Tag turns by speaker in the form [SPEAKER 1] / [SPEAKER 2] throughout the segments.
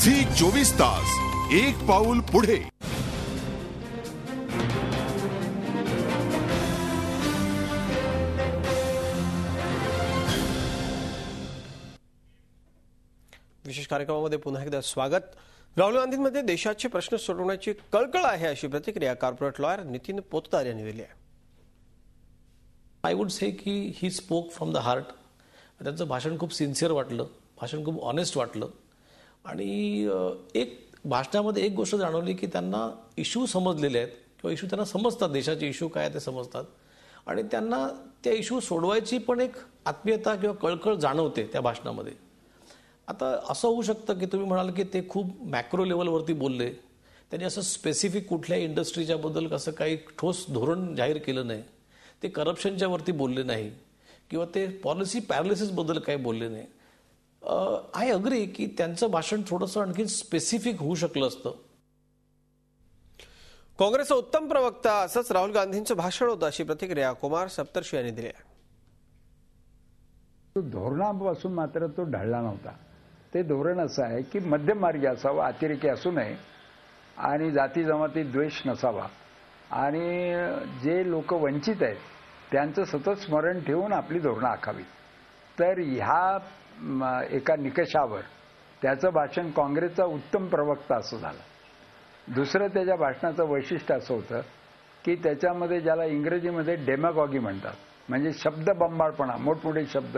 [SPEAKER 1] Zee 24 तास एक पाऊल पुढे।
[SPEAKER 2] विशेष कार्यक्रमामध्ये पुन्हा एकदा स्वागत। राहुल गांधींमध्ये देशाचे प्रश्न सोडवण्याची कळकळ आहे अशी प्रतिक्रिया कॉर्पोरेट लॉयर नितीन पोतदार यांनी दिली आहे।
[SPEAKER 3] आय वुड से की he spoke from the heart. त्यांचं भाषण खूप सिन्सिअर वाटलं, भाषण खूप ऑनेस्ट वाटलं आणि एक भाषणामध्ये एक गोष्ट जाणवली की त्यांना इश्यू समजलेले आहेत किंवा इश्यू त्यांना समजतात, देशाचे इश्यू काय ते समजतात आणि त्यांना त्या इश्यू सोडवायची पण एक आत्मीयता किंवा कळकळ जाणवते त्या भाषणामध्ये। आता असं होऊ शकतं की तुम्ही म्हणाल की ते खूप मॅक्रो लेवलवरती बोलले, त्यांनी असं स्पेसिफिक कुठल्या इंडस्ट्रीच्या बद्दल कसं काही ठोस धोरण जाहीर केलं नाही, ते करप्शनच्या वरती बोलले नाही किंवा ते पॉलिसी पॅरालिसिस बद्दल काही बोलले नाही। आय अग्री की त्यांचं भाषण थोडंसं आणखी स्पेसिफिक होऊ शकलं असतं।
[SPEAKER 2] काँग्रेसचा उत्तम प्रवक्ता असंच राहुल गांधींचं भाषण होतं अशी प्रतिक्रिया कुमार सप्तर्षी यांनी दिली आहे।
[SPEAKER 4] धोरणापासून मात्र तो ढळला नव्हता। ते धोरण असं आहे की मध्यममार्गी असावं, अतिरेकी असू नये आणि जाती जमाती द्वेष नसावा आणि जे लोक वंचित आहेत त्यांचं सतत स्मरण ठेवून आपली धोरणं आखावीत। तर ह्या एका निकषावर त्याचं भाषण काँग्रेसचा उत्तम प्रवक्ता असं झालं। दुसरं त्याच्या भाषणाचं वैशिष्ट्य असं होतं की त्याच्यामध्ये ज्याला इंग्रजीमध्ये डेमागॉगी म्हणतात, म्हणजे शब्द बंबाळपणा, मोठमोठे शब्द,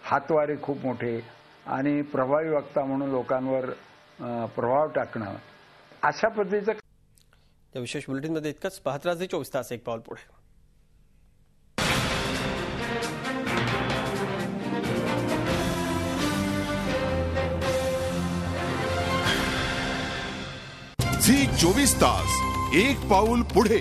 [SPEAKER 4] हातवारे खूप मोठे आणि प्रभावी वक्ता म्हणून लोकांवर प्रभाव टाकणं, अशा पद्धतीचं।
[SPEAKER 2] या विशेष बुलेटिनमध्ये इतकंच। पाहत राहा झी 24 तास एक पाऊल पुढे।
[SPEAKER 1] झी 24 तास एक पाऊल पुढे।